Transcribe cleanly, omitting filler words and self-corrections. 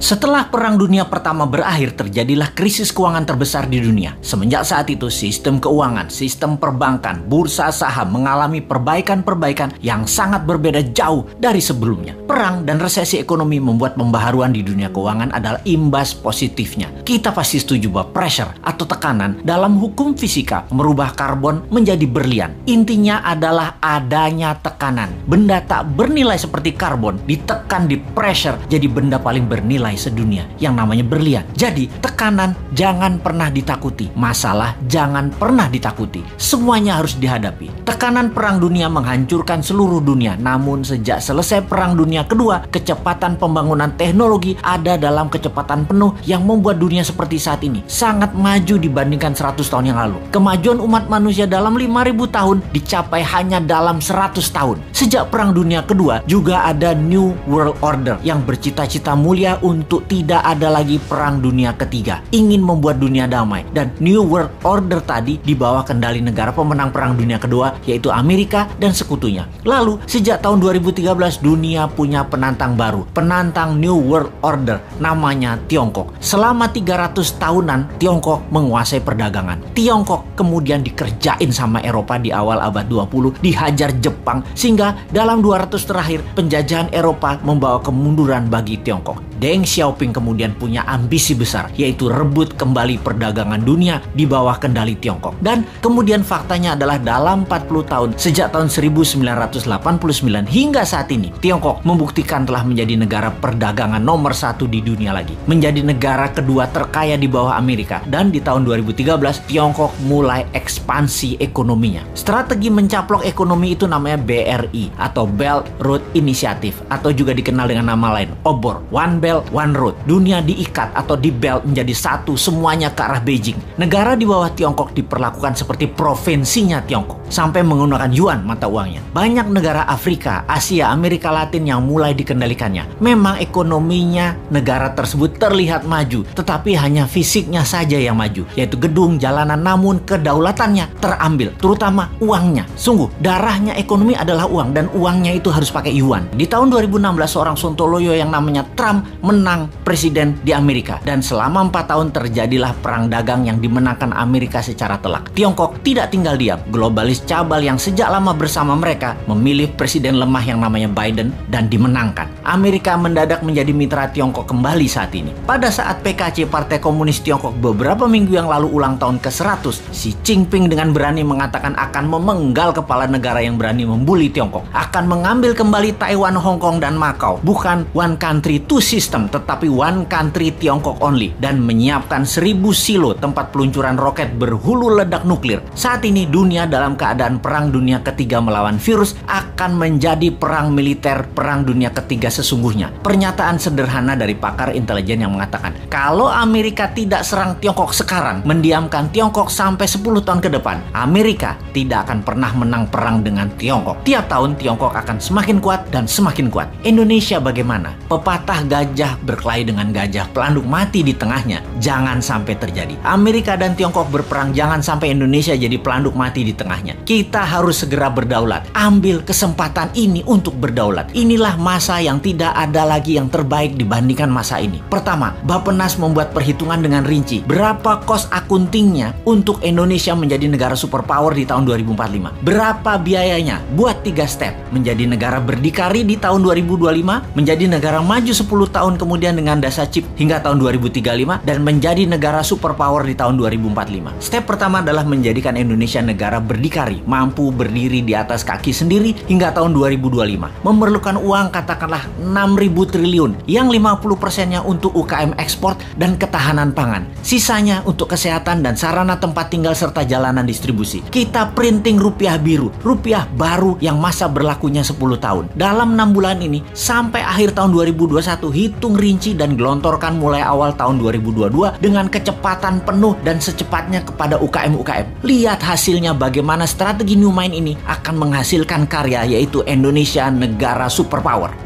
Setelah Perang Dunia Pertama berakhir, terjadilah krisis keuangan terbesar di dunia. Semenjak saat itu, sistem keuangan, sistem perbankan, bursa saham mengalami perbaikan-perbaikan yang sangat berbeda jauh dari sebelumnya. Perang dan resesi ekonomi membuat pembaharuan di dunia keuangan adalah imbas positifnya. Kita pasti setuju bahwa pressure atau tekanan dalam hukum fisika merubah karbon menjadi berlian. Intinya adalah adanya tekanan. Benda tak bernilai seperti karbon ditekan di pressure jadi benda paling bernilai sedunia yang namanya berlian. Jadi tekanan jangan pernah ditakuti, masalah jangan pernah ditakuti. Semuanya harus dihadapi. Tekanan Perang Dunia menghancurkan seluruh dunia. Namun sejak selesai Perang Dunia Kedua, kecepatan pembangunan teknologi ada dalam kecepatan penuh yang membuat dunia seperti saat ini sangat maju dibandingkan 100 tahun yang lalu. Kemajuan umat manusia dalam 5.000 tahun dicapai hanya dalam 100 tahun. Sejak Perang Dunia Kedua juga ada New World Order yang bercita-cita mulia untuk tidak ada lagi Perang Dunia Ketiga, ingin membuat dunia damai. Dan New World Order tadi di bawah kendali negara pemenang Perang Dunia Kedua, yaitu Amerika dan sekutunya. Lalu sejak tahun 2013 dunia punya penantang baru, penantang New World Order, namanya Tiongkok. Selama 300 tahunan Tiongkok menguasai perdagangan. Tiongkok kemudian dikerjain sama Eropa di awal abad 20, dihajar Jepang, sehingga dalam 200 terakhir penjajahan Eropa membawa kemunduran bagi Tiongkok. Deng Xiaoping kemudian punya ambisi besar, yaitu rebut kembali perdagangan dunia di bawah kendali Tiongkok. Dan kemudian faktanya adalah dalam 40 tahun, sejak tahun 1989 hingga saat ini, Tiongkok membuktikan telah menjadi negara perdagangan nomor 1 di dunia lagi. Menjadi negara kedua terkaya di bawah Amerika. Dan di tahun 2013, Tiongkok mulai ekspansi ekonominya. Strategi mencaplok ekonomi itu namanya BRI atau Belt Road Initiative, atau juga dikenal dengan nama lain, OBOR, One Belt One Road. Dunia diikat atau di belt menjadi satu, semuanya ke arah Beijing. Negara di bawah Tiongkok diperlakukan seperti provinsinya Tiongkok, sampai menggunakan yuan mata uangnya. Banyak negara Afrika, Asia, Amerika Latin yang mulai dikendalikannya. Memang ekonominya negara tersebut terlihat maju, tetapi hanya fisiknya saja yang maju, yaitu gedung, jalanan, namun kedaulatannya terambil, terutama uangnya. Sungguh, darahnya ekonomi adalah uang, dan uangnya itu harus pakai yuan. Di tahun 2016, seorang Sontoloyo yang namanya Trump menang presiden di Amerika, dan selama 4 tahun terjadilah perang dagang yang dimenangkan Amerika secara telak. Tiongkok tidak tinggal diam. Globalis cabal yang sejak lama bersama mereka memilih presiden lemah yang namanya Biden dan dimenangkan. Amerika mendadak menjadi mitra Tiongkok kembali saat ini. Pada saat PKC, Partai Komunis Tiongkok, beberapa minggu yang lalu ulang tahun ke-100, Xi Jinping dengan berani mengatakan akan memenggal kepala negara yang berani membuli Tiongkok, akan mengambil kembali Taiwan, Hong Kong, dan Macau. Bukan one country two system, tetapi one country Tiongkok only, dan menyiapkan 1000 silo tempat peluncuran roket berhulu ledak nuklir. Saat ini dunia dalam keadaan Perang Dunia Ketiga melawan virus akan menjadi perang militer Perang Dunia Ketiga sesungguhnya. Pernyataan sederhana dari pakar intelijen yang mengatakan, kalau Amerika tidak serang Tiongkok sekarang, mendiamkan Tiongkok sampai 10 tahun ke depan, Amerika tidak akan pernah menang perang dengan Tiongkok. Tiap tahun Tiongkok akan semakin kuat dan semakin kuat. Indonesia bagaimana? Pepatah gajah berkelahi dengan gajah, pelanduk mati di tengahnya. Jangan sampai terjadi. Amerika dan Tiongkok berperang, jangan sampai Indonesia jadi pelanduk mati di tengahnya. Kita harus segera berdaulat. Ambil kesempatan ini untuk berdaulat. Inilah masa yang tidak ada lagi yang terbaik dibandingkan masa ini. Pertama, Bappenas membuat perhitungan dengan rinci. Berapa cost accountingnya untuk Indonesia menjadi negara superpower di tahun 2045? Berapa biayanya? Buat 3 step. Menjadi negara berdikari di tahun 2025, menjadi negara maju 10 tahun kemudian dengan dasa chip hingga tahun 2035, dan menjadi negara superpower di tahun 2045. Step pertama adalah menjadikan Indonesia negara berdikari, mampu berdiri di atas kaki sendiri hingga tahun 2025. Memerlukan uang katakanlah 6.000 triliun, yang 50%-nya untuk UKM ekspor dan ketahanan pangan. Sisanya untuk kesehatan dan sarana tempat tinggal serta jalanan distribusi. Kita printing rupiah biru, rupiah baru yang masa berlakunya 10 tahun. Dalam 6 bulan ini, sampai akhir tahun 2021, hitung rinci dan gelontorkan mulai awal tahun 2022 dengan kecepatan penuh dan secepatnya kepada UKM-UKM. Lihat hasilnya bagaimana strategi New Mind ini akan menghasilkan karya, yaitu Indonesia negara superpower.